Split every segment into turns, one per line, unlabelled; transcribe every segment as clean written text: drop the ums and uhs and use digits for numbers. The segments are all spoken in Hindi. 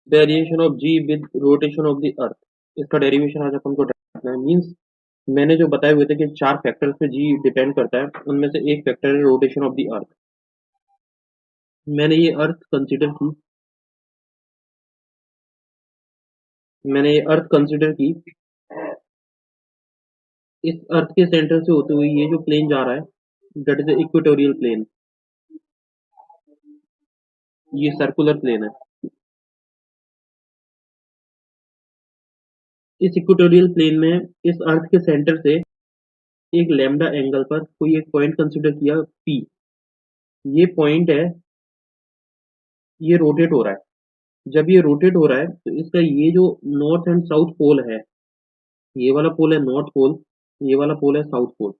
Variation of g with rotation of the earth. इसका डेरिवेशन आज अपन को देखना है। मीन्स मैंने जो बताए हुए थे कि 4 फैक्टर्स पे जी डिपेंड करता है, उनमें से एक फैक्टर है रोटेशन ऑफ द अर्थ। मैंने ये अर्थ कंसिडर की मैंने ये अर्थ कंसिडर की इस अर्थ के सेंटर से होते हुए ये जो प्लेन जा रहा है दैट इज इक्वेटोरियल प्लेन। ये सर्कुलर प्लेन है। इस इक्वेटोरियल प्लेन में इस अर्थ के सेंटर से एक लैम्डा एंगल पर कोई एक पॉइंट कंसिडर किया पी। ये पॉइंट है, ये रोटेट हो रहा है। जब ये रोटेट हो रहा है तो इसका ये जो नॉर्थ एंड साउथ पोल है, ये वाला पोल है नॉर्थ पोल, ये वाला पोल है साउथ पोल।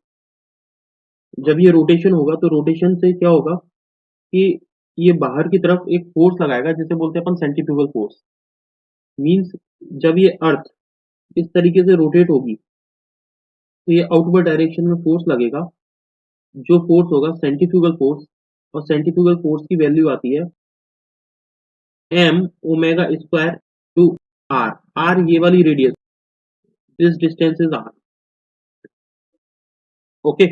जब ये रोटेशन होगा तो रोटेशन से क्या होगा कि ये बाहर की तरफ एक फोर्स लगाएगा जिसे बोलते हैं अपन सेंट्रीफ्यूगल फोर्स। मींस जब ये अर्थ इस तरीके से रोटेट होगी तो ये आउटवर्ड डायरेक्शन में फोर्स लगेगा, जो फोर्स होगा सेंट्रीफ्यूगल फोर्स। और सेंट्रीफ्यूगल फोर्स की वैल्यू आती है m omega square to r. R ये वाली radius, this distance is r. Okay,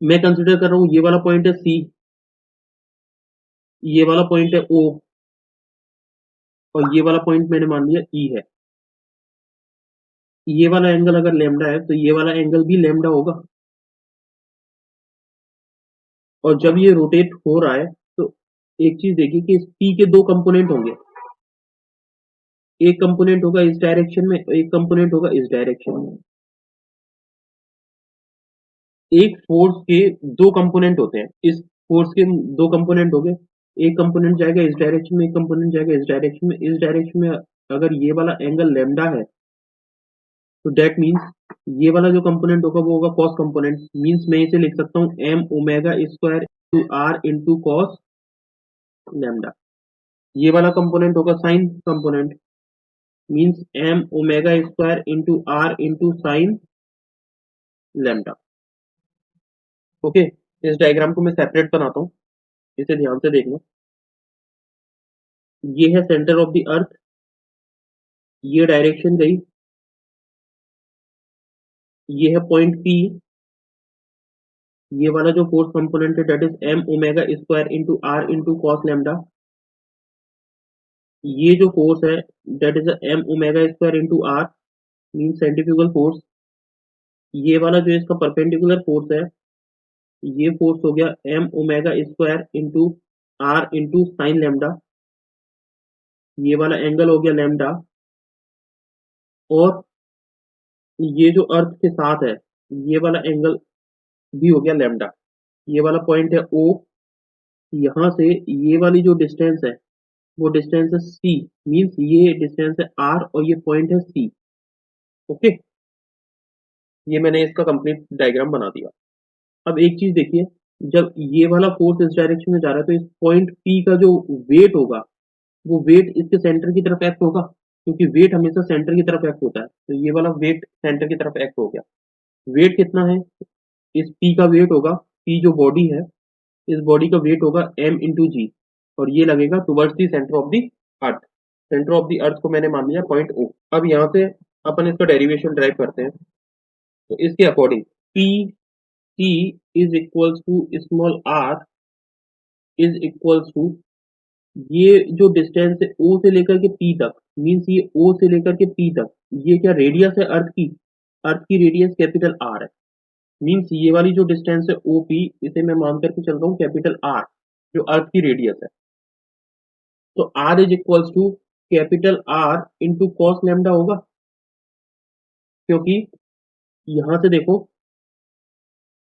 मैं कंसिडर कर रहा हूँ ये वाला पॉइंट है सी, ये वाला पॉइंट है ओ, और ये वाला पॉइंट मैंने मान लिया ई है। ये वाला एंगल अगर लेमडा है तो ये वाला एंगल भी लेमडा होगा। और जब ये रोटेट हो रहा है तो एक चीज देखिए कि इस पी के दो कंपोनेंट होंगे। एक कंपोनेंट होगा इस डायरेक्शन में, एक कंपोनेंट होगा इस डायरेक्शन में। एक फोर्स के दो कंपोनेंट होते हैं। इस फोर्स के दो कंपोनेंट हो गए, एक कंपोनेंट जाएगा इस डायरेक्शन में, एक कंपोनेंट जाएगा इस डायरेक्शन में। इस डायरेक्शन में अगर ये वाला एंगल लेमडा है तो डेट मीन्स ये वाला जो कंपोनेंट होगा वो होगा कॉस कंपोनेंट। मीन्स मैं इसे लिख सकता हूँ m omega square to r into cos lambda. ये वाला कंपोनेंट होगा sine component. Means m omega square into are into sine lambda. Okay, इस डायग्राम को मैं सेपरेट बनाता हूँ, इसे ध्यान से देखना। ये है सेंटर ऑफ द अर्थ, ये डायरेक्शन गई, ये है पॉइंट पी। ये वाला जो फोर्स कंपोनेंट है that is m omega square into are into cos lambda. ये जो फोर्स है that is m omega square into r, mean centrifugal force. ये वाला जो इसका परपेंडिकुलर फोर्स है, ये फोर्स हो गया m omega square into are into sine lambda. ये वाला एंगल हो गया लेमडा। और ये जो अर्थ के साथ है, ये वाला एंगल भी हो गया लेमडा। ये वाला पॉइंट है ओ, यहाँ से ये वाली जो डिस्टेंस है वो डिस्टेंस है सी। मीन्स ये डिस्टेंस है आर और ये पॉइंट है सी। ओके, ये मैंने इसका कंप्लीट डायग्राम बना दिया। अब एक चीज देखिए, जब ये वाला फोर्स इस डायरेक्शन में जा रहा है तो इस पॉइंट पी का जो वेट होगा वो वेट इसके सेंटर की तरफ एक्ट होगा, क्योंकि वेट हमेशा सेंटर की तरफ एक्ट होता है। तो ये वाला वेट सेंटर की तरफ एक्ट हो गया। वेट कितना है, इस पी का वेट होगा, पी जो बॉडी है इस बॉडी का वेट होगा एम इंटू जी, और ये लगेगा towards the centre of the earth. Centre of the earth को मैंने मान लिया पॉइंट ओ। अब यहाँ से अपन इसका डेरिवेशन ड्राइव करते हैं। तो इसके according P C is equals to small are is equals to, ये जो डिस्टेंस है ओ से लेकर के पी तक, मीन्स ये ओ से लेकर के पी तक, ये क्या रेडियस है अर्थ की। अर्थ की रेडियस कैपिटल आर है। मीन्स ये वाली जो डिस्टेंस है ओ पी, इसे मैं मान करके चल रहा हूँ कैपिटल आर, जो अर्थ की रेडियस है। तो are is equals to capital R into cos lambda होगा, क्योंकि यहां से देखो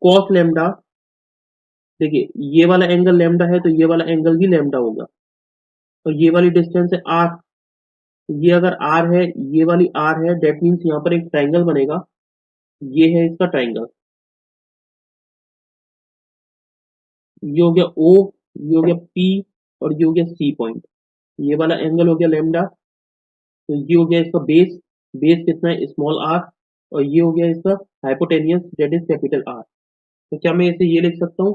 कॉस लेमडा, देखिए ये वाला एंगल लेमडा है तो ये वाला एंगल भी लेमडा होगा। और ये वाली डिस्टेंस है आर, ये अगर आर है, ये वाली आर है, डेट मीन्स यहाँ पर एक ट्राइंगल बनेगा। ये है इसका ट्राइंगल, ये हो गया ओ, ये हो गया पी, और ये हो गया सी पॉइंट। ये वाला एंगल हो गया लेमडा। तो ये हो गया इसका बेस, बेस कितना है स्मॉल आर, और ये हो गया इसका hypotenuse that is capital R. तो क्या मैं इसे ये लिख सकता हूँ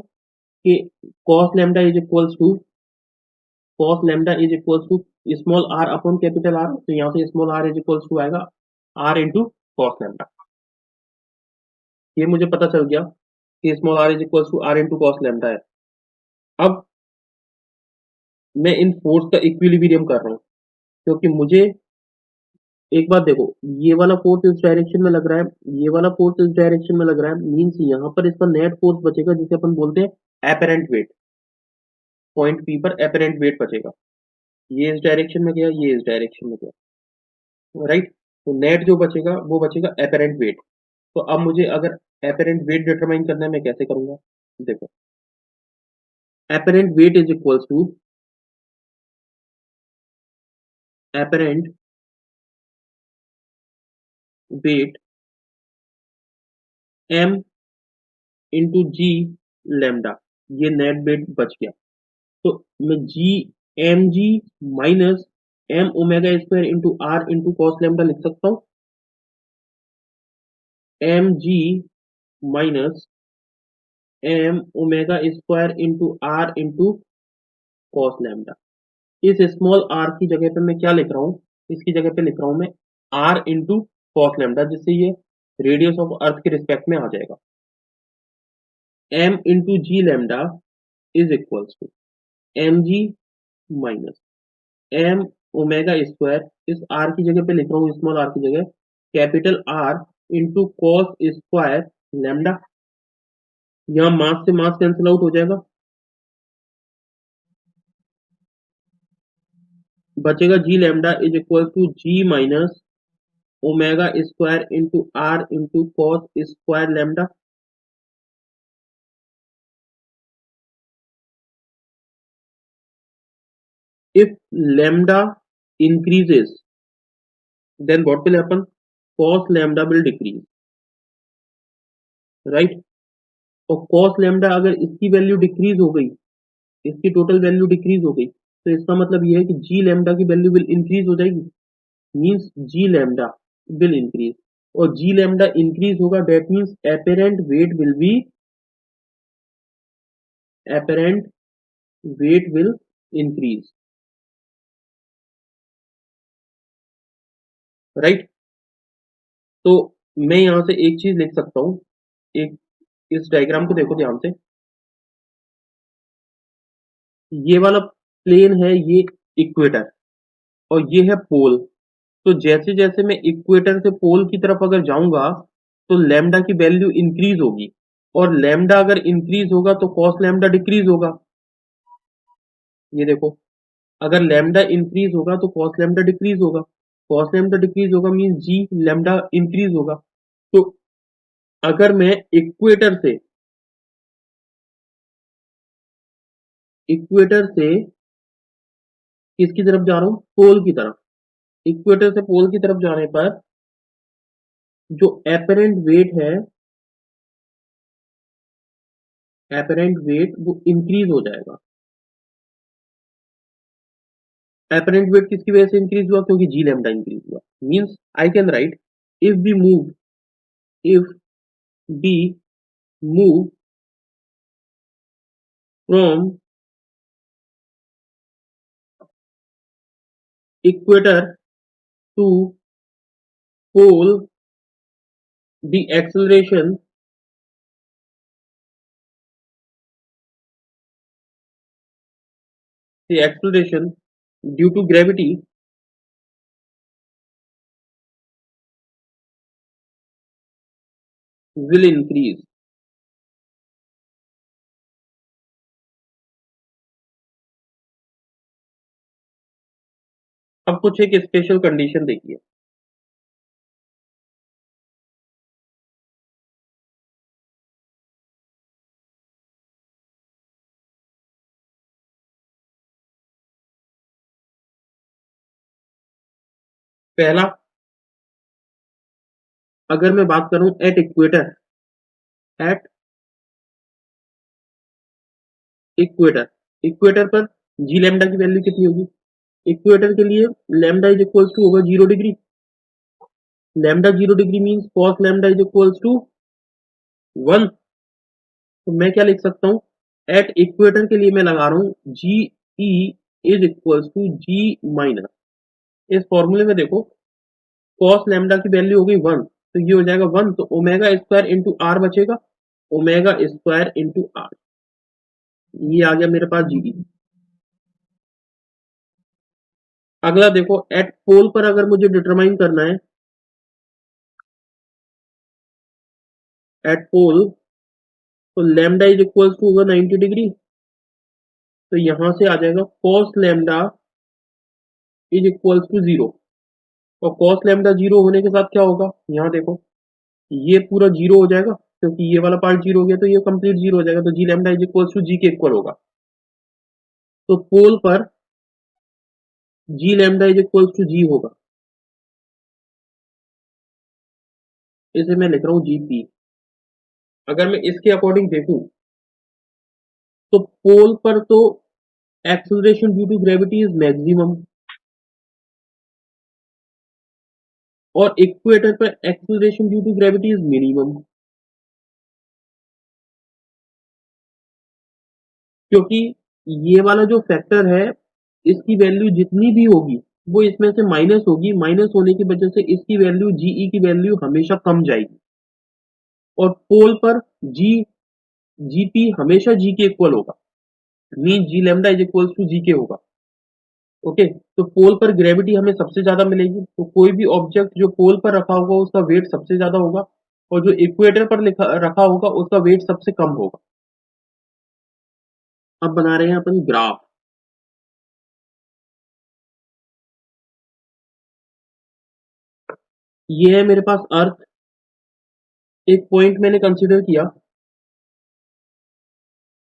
कि cos lambda is equals to cos lambda is equals to small r upon capital R, तो यहाँ से small r is equals to आएगा r इंटू कॉस लैम्डा। ये मुझे पता चल गया कि small r is equals to r into cos lambda है। अब मैं इन फोर्स का इक्विलिब्रियम कर रहा हूँ, क्योंकि मुझे एक बात देखो, ये वाला फोर्स इस डायरेक्शन में लग रहा है, ये वाला फोर्स इस डायरेक्शन में लग रहा है, मींस यहाँ पर इसका नेट फोर्स बचेगा जिसे अपन बोलते हैं एपरेंट वेट। पॉइंट पी पर एपरेंट वेट बचेगा। ये इस डायरेक्शन में गया, ये इस डायरेक्शन में गया, राइट। तो नेट जो बचेगा वो बचेगा एपरेंट वेट। तो अब मुझे अगर एपरेंट वेट डिटरमाइन करना है, मैं कैसे करूंगा? देखो, apparent weight is equals to apparent weight m into g lambda. ये नेट वेट बच गया, तो मैं g m g minus m omega square into are into cos lambda लिख सकता हूँ। M g minus m omega square into are into cos lambda. इस स्मॉल आर की जगह पे मैं क्या लिख रहा हूँ? इसकी जगह पे लिख रहा हूँ मैं आर इंटू कॉस लैम्डा, जिससे ये रेडियस ऑफ अर्थ के रिस्पेक्ट में आ जाएगा। M into g lambda is equals to m g minus m omega square, इस आर की जगह पे लिख रहा हूँ स्मॉल आर की जगह capital R into cos square lambda. यहाँ मास से मास कैंसिल आउट हो जाएगा, बचेगा G lambda is equal to G minus omega square into are into cos square lambda. If lambda increases then what will happen? Cos lambda will decrease, right? और cos lambda अगर इसकी वैल्यू डिक्रीज हो गई, इसकी टोटल वैल्यू डिक्रीज हो गई, तो इसका मतलब यह है कि जी लैम्डा की वैल्यू विल इंक्रीज हो जाएगी। Means g lambda will increase, और जी लैम्डा इंक्रीज होगा, that means apparent weight will increase, right? तो मैं यहां से एक चीज लिख सकता हूं, एक इस डायग्राम को देखो ध्यान से। ये वाला प्लेन है, ये इक्वेटर, और ये है पोल। तो जैसे जैसे मैं इक्वेटर से पोल की तरफ अगर जाऊंगा, तो लैम्डा की वैल्यू इंक्रीज होगी, और लैम्डा अगर इंक्रीज होगा तो कॉस लैम्डा डिक्रीज होगा। ये देखो, अगर लैम्डा इंक्रीज होगा तो कॉस लैम्डा डिक्रीज होगा, कॉस लैम्डा डिक्रीज होगा मीन जी लैम्डा इंक्रीज होगा। तो अगर मैं इक्वेटर से किसकी तरफ जा रहा हूं? पोल की तरफ। इक्वेटर से पोल की तरफ जाने पर जो एपरेंट वेट है, एपरेंट वेट वो इंक्रीज हो जाएगा। एपरेंट वेट किसकी वजह से इंक्रीज हुआ? क्योंकि जी लैम्डा इंक्रीज हुआ। Means I can write, if we move if we move from equator to pole, the acceleration due to gravity will increase। अब कुछ एक स्पेशल कंडीशन देखिए। पहला, अगर मैं बात करूं एट इक्वेटर, इक्वेटर पर जी लैम्डा की वैल्यू कितनी होगी? इक्वेटर के लिए लैम्डा इज इक्वल्स टू होगा 0 degree. Lambda 0 degree means cos lambda is equals to 1। तो मैं क्या लिख सकता हूँ? एट इक्वेटर के लिए मैं लगा रहा हूँ G E is equals to G minus, इस फॉर्मूले में देखो कॉस लैम्डा की वैल्यू हो गई 1, तो ये हो जाएगा 1, तो ओमेगा स्क्वायर इंटू आर बचेगा, ओमेगा स्क्वायर इंटू आर, ये आ गया मेरे पास जी। अगला देखो एट पोल पर अगर मुझे डिटरमाइन करना है, एट पोल, तो लैम्डा इज इक्वल्स टू होगा 90 डिग्री, तो यहां से आ जाएगा cos lambda is equals to 0, और कॉस लैम्डा 0 होने के साथ क्या होगा, यहाँ देखो ये पूरा 0 हो जाएगा, क्योंकि ये वाला पार्ट 0 हो गया तो ये कंप्लीट 0 हो जाएगा, तो जी lambda is equals to G के इक्वल होगा। तो पोल पर जी लैम्डा इज इक्वल्स टू जी होगा, इसे मैं लिख रहा हूँ जी पी। अगर मैं इसके अकॉर्डिंग देखूं तो पोल पर तो acceleration due to gravity is maximum, और इक्वेटर पर acceleration due to gravity is minimum, क्योंकि ये वाला जो फैक्टर है इसकी वैल्यू जितनी भी होगी वो इसमें से माइनस होगी, माइनस होने की वजह से इसकी वैल्यू जीई की वैल्यू हमेशा कम जाएगी, और पोल पर जी जीपी हमेशा जी के इक्वल होगा, mean G lambda is equal to G के होगा। ओके, तो पोल पर ग्रेविटी हमें सबसे ज्यादा मिलेगी, तो कोई भी ऑब्जेक्ट जो पोल पर रखा होगा उसका वेट सबसे ज्यादा होगा, और जो इक्वेटर पर रखा होगा उसका वेट सबसे कम होगा। अब बना रहे हैं अपन ग्राफ। ये है मेरे पास अर्थ, एक पॉइंट मैंने कंसिडर किया,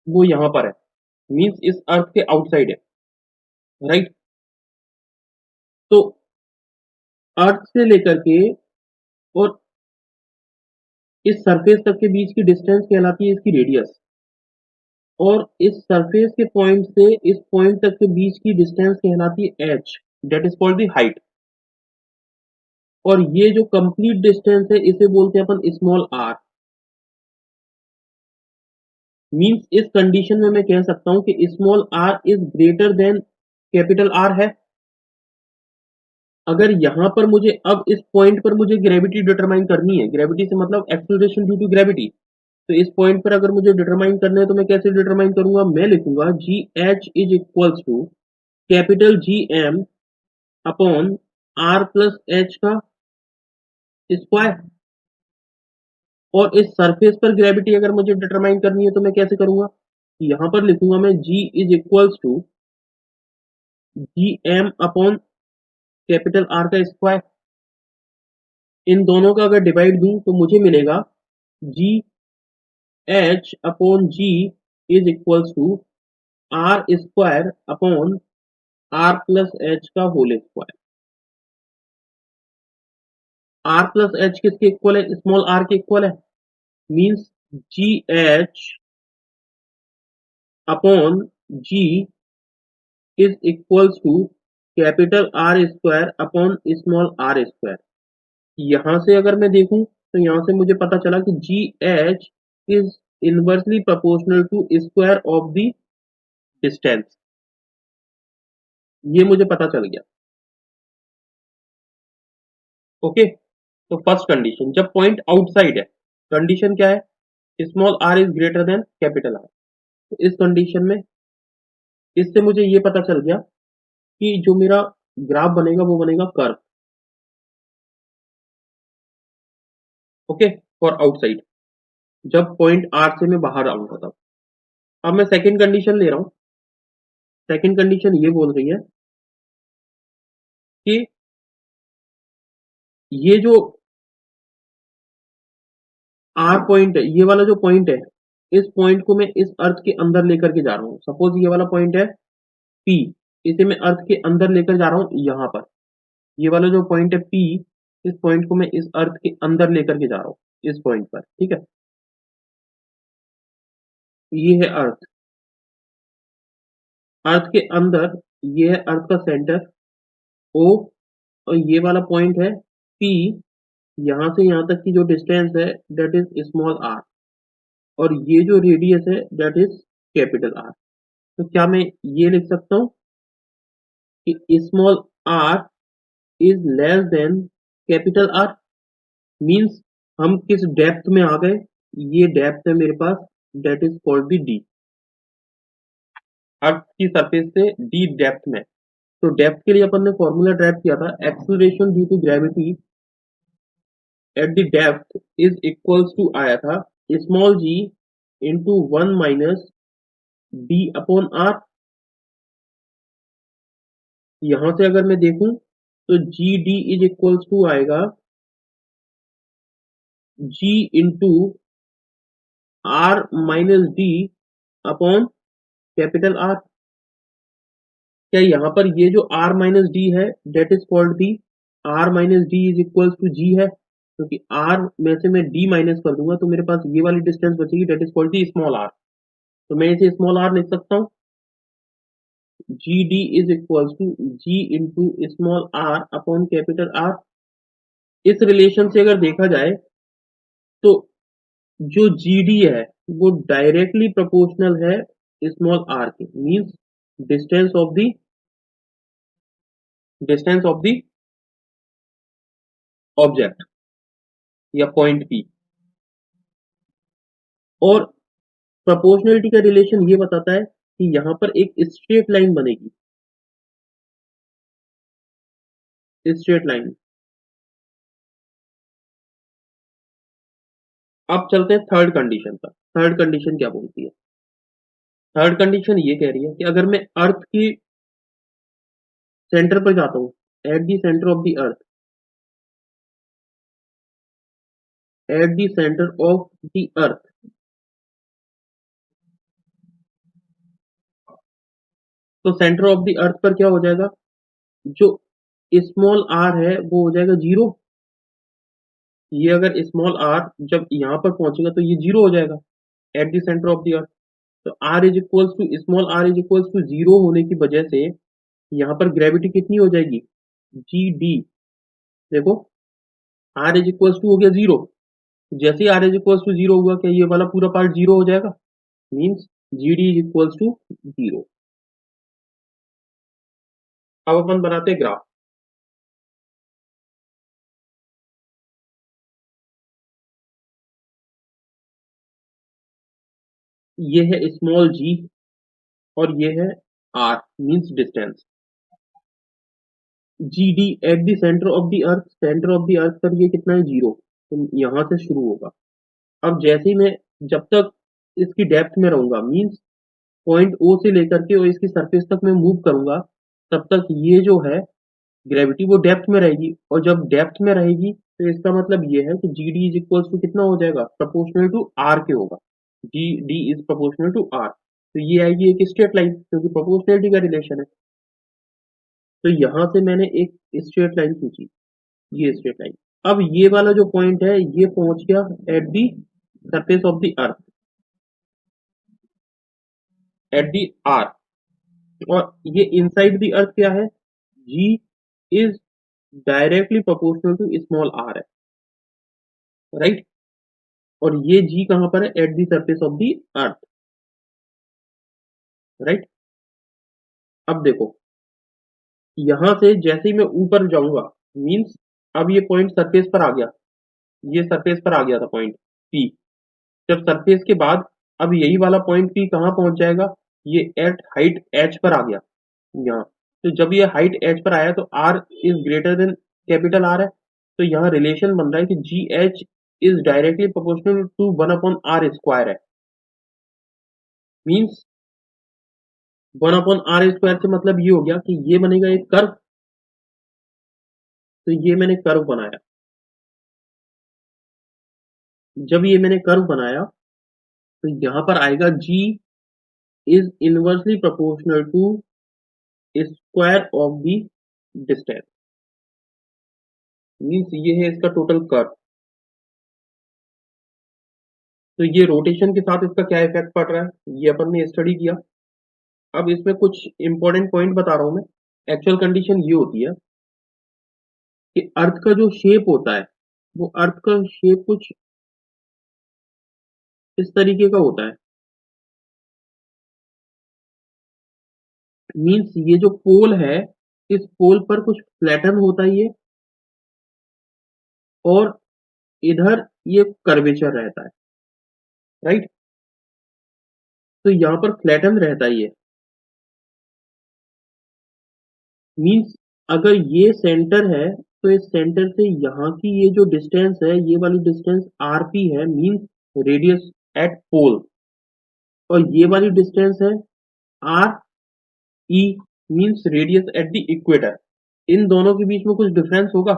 वो यहां पर है, मीन्स इस अर्थ के आउटसाइड है, राइट। तो अर्थ से लेकर के और इस सरफेस तक के बीच की डिस्टेंस कहलाती है इसकी रेडियस, और इस सरफेस के पॉइंट से इस पॉइंट तक के बीच की डिस्टेंस कहलाती है H, that is called the height. और ये जो कंप्लीट डिस्टेंस है इसे बोलते हैं अपन स्मॉल आर। मींस इस कंडीशन में मैं कह सकता हूं कि small are is greater than capital R है। अगर यहां पर मुझे अब इस पॉइंट पर मुझे ग्रेविटी डिटरमाइन करनी है, ग्रेविटी से मतलब एक्सेलरेशन ड्यू टू ग्रेविटी, तो इस पॉइंट पर अगर मुझे डिटरमाइन करना है तो मैं कैसे डिटरमाइन करूंगा, मैं लिखूंगा G H is equals to capital G M upon R plus H का स्क्वायर। और इस सरफेस पर ग्रेविटी अगर मुझे डिटरमाइन करनी है तो मैं कैसे करूंगा, यहां पर लिखूंगा मैं G is equals to G M upon capital R का स्क्वायर। इन दोनों का अगर डिवाइड दूं तो मुझे मिलेगा G H upon G is equals to R square upon R plus H का whole square. R plus H किसके इक्वल है, स्मॉल आर के इक्वल है, means G H upon G is equals to capital R square upon small R square. यहां से अगर मैं देखूं तो यहां से मुझे पता चला कि G H is inversely proportional to square of the distance, ये मुझे पता चल गया। ओके, तो फर्स्ट कंडीशन जब पॉइंट आउटसाइड है, कंडीशन क्या है, small are is greater than capital R. तो इस कंडीशन में इससे मुझे ये पता चल गया कि जो मेरा ग्राफ बनेगा वो बनेगा कर्व। ओके, फॉर आउटसाइड, जब पॉइंट आर से मैं बाहर आऊंगा तब। अब मैं सेकंड कंडीशन ले रहा हूं। सेकंड कंडीशन ये बोल रही है कि ये जो आर पॉइंट है, ये वाला जो पॉइंट है, इस पॉइंट को मैं इस अर्थ के अंदर लेकर के जा रहा हूँ। सपोज ये वाला पॉइंट है पी, इसे मैं अर्थ के अंदर लेकर जा रहा हूँ यहाँ पर। ये वाला जो पॉइंट है पी, इस पॉइंट को मैं इस अर्थ के अंदर लेकर के जा रहा हूँ, इस पॉइंट पर, ठीक है। ये है अर्थ, अर्थ के अंदर ये है अर्थ का सेंटर ओ, और ये वाला पॉइंट है पी, यहां से यहां तक की जो डिस्टेंस है दैट इज स्मॉल आर, और ये जो रेडियस है दैट इज कैपिटल आर। तो क्या मैं ये लिख सकता हूँ कि small are is less than capital R, means हम किस डेप्थ में आ गए, ये डेप्थ है मेरे पास, that is called the D, earth की सरफेस से डी डेप्थ में। तो डेप्थ के लिए अपन ने फॉर्मूला ड्राइव किया था, acceleration due to gravity at the depth is equals to आया था small G into 1 minus D upon R. यहां से अगर मैं देखूं तो G D is equals to आएगा G into R minus D upon capital R. क्या यहाँ पर ये जो r माइनस डी है that is called the r minus D is equals to g है, क्योंकि r में से मैं d माइनस कर दूंगा तो मेरे पास ये वाली डिस्टेंस बचेगी, that is called the small r। तो मैं इसे स्मॉल r लिख सकता हूँ, G D is equals to g into small r upon capital R। इस रिलेशन से अगर देखा जाए तो जो जी डी है वो डायरेक्टली प्रोपोर्शनल है स्मॉल r के, means distance of the distance of the object या पॉइंट P। और प्रोपोर्शनलिटी का रिलेशन ये बताता है कि यहां पर एक स्ट्रेट लाइन बनेगी, स्ट्रेट लाइन। अब चलते हैं थर्ड कंडीशन पर। थर्ड कंडीशन क्या बोलती है? थर्ड कंडीशन ये कह रही है कि अगर मैं अर्थ की सेंटर पर जाता हूं, eight the centre of the earth, eight the centre of the earth, तो सेंटर ऑफ द अर्थ पर क्या हो जाएगा, जो स्मॉल आर है वो हो जाएगा जीरो। ये अगर स्मॉल आर जब यहां पर पहुंचेगा तो ये जीरो हो जाएगा at the centre of the earth. तो are is equals to small are is equals to zero होने की वजह से यहाँ पर ग्रेविटी कितनी हो जाएगी, जी डी। देखो आर इज इक्वल्स टू हो गया जीरो, जैसे ही R is equals to zero हुआ क्या ये वाला पूरा पार्ट जीरो हो जाएगा, means G D is equals to zero. अब अपन बनाते हैं ग्राफ। ये है स्मॉल जी और ये है R, means distance. G D at the centre of the earth, centre of the earth पर ये कितना है, जीरो, तो यहां से शुरू होगा। अब जैसे ही मैं, जब तक इसकी डेप्थ में रहूंगा, मीन्स पॉइंट ओ से लेकर के और इसकी सरफेस तक मैं मूव करूंगा, तब तक ये जो है ग्रेविटी वो डेप्थ में रहेगी, और जब डेप्थ में रहेगी तो इसका मतलब ये है कि G D is equals to कितना हो जाएगा, प्रोपोर्शनल टू आर के होगा। G D is proportional to R, तो ये आएगी एक स्ट्रेट लाइन क्योंकि प्रोपोर्शनलिटी का रिलेशन है। तो यहां से मैंने एक स्ट्रेट लाइन खींची, ये स्ट्रेट लाइन। अब ये वाला जो पॉइंट है ये पहुंच गया at the surface of the earth, at the R, और ये इनसाइड द अर्थ क्या है, G is directly proportional to small R है, राइट। और ये जी कहां पर है, at the surface of the earth, right. अब देखो यहां से जैसे ही मैं ऊपर जाऊंगा, मींस अब ये पॉइंट सरफेस पर आ गया, ये सरफेस पर आ गया था पॉइंट पी। जब सरफेस के बाद अब यही वाला पॉइंट पी कहां पहुंच जाएगा, ये एट हाइट एच पर आ गया यहाँ। तो जब ये हाइट एच पर आया तो are is greater than capital R है, तो यहाँ रिलेशन बन रहा है कि G H is directly proportional to one upon R square है, means one upon R square से मतलब ये हो गया कि ये बनेगा एक कर्व। तो ये मैंने कर्व बनाया, जब ये मैंने कर्व बनाया तो यहां पर आएगा G is inversely proportional to square of the distance, means ये है इसका टोटल कर्व। तो ये रोटेशन के साथ इसका क्या इफेक्ट पड़ रहा है ये अपन ने स्टडी किया। अब इसमें कुछ इंपॉर्टेंट पॉइंट बता रहा हूं मैं। एक्चुअल कंडीशन ये होती है कि अर्थ का जो शेप होता है वो अर्थ का शेप कुछ इस तरीके का होता है, मीन्स ये जो पोल है इस पोल पर कुछ फ्लैटन होता ही है और इधर ये कर्वेचर रहता है, राइट। तो यहाँ पर फ्लैटन रहता ही है, मीन्स अगर ये सेंटर है तो इस सेंटर से यहाँ की ये जो डिस्टेंस है, ये वाली डिस्टेंस आरपी है, मीन्स रेडियस एट पोल। और ये वाली डिस्टेंस है R E, means radius at the equator. इन दोनों के बीच में कुछ डिफरेंस होगा,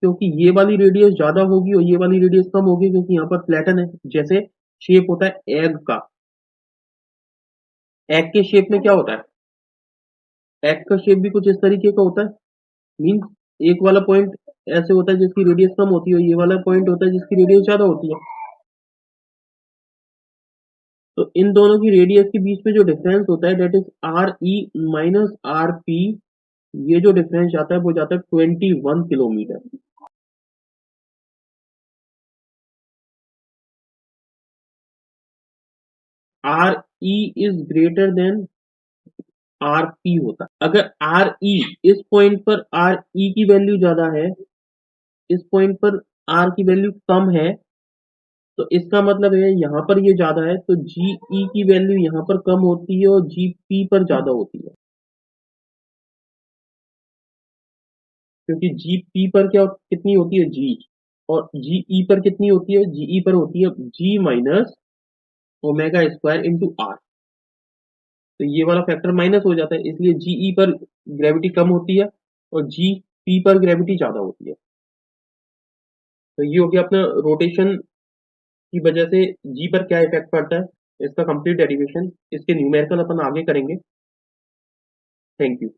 क्योंकि ये वाली रेडियस ज्यादा होगी और ये वाली रेडियस कम होगी, क्योंकि यहाँ पर फ्लैटन है। जैसे शेप होता है एग का, एग के शेप में क्या होता है, एग का शेप भी कुछ इस तरीके का होता है, मीन्स एक वाला पॉइंट ऐसे होता है जिसकी रेडियस कम होती है और ये वाला पॉइंट होता है जिसकी रेडियस ज्यादा होती है। तो इन दोनों की रेडियस के बीच में जो डिफरेंस होता है that is R E minus R P. ये जो डिफरेंस जाता है वो जाता है 21 kilometre. R E is greater than R P होता है। अगर आर ई, इस पॉइंट पर आर ई की वैल्यू ज्यादा है, इस पॉइंट पर आर की वैल्यू कम है, तो इसका मतलब है यहाँ पर ये ज्यादा है, तो जी ई की वैल्यू यहाँ पर कम होती है और जी पी पर ज्यादा होती है। क्योंकि जी पी पर क्या कितनी होती है, जी, और जी ई पर कितनी होती है, जी ई पर होती है G minus omega square into R. तो ये वाला फैक्टर माइनस हो जाता है, इसलिए जी ई पर ग्रेविटी कम होती है और जी पी पर ग्रेविटी ज्यादा होती है। तो ये हो गया अपना रोटेशन की वजह से जी पर क्या इफेक्ट पड़ता है, इसका कंप्लीट डेरिवेशन, इसके न्यूमेरिकल अपन आगे करेंगे। Thank you.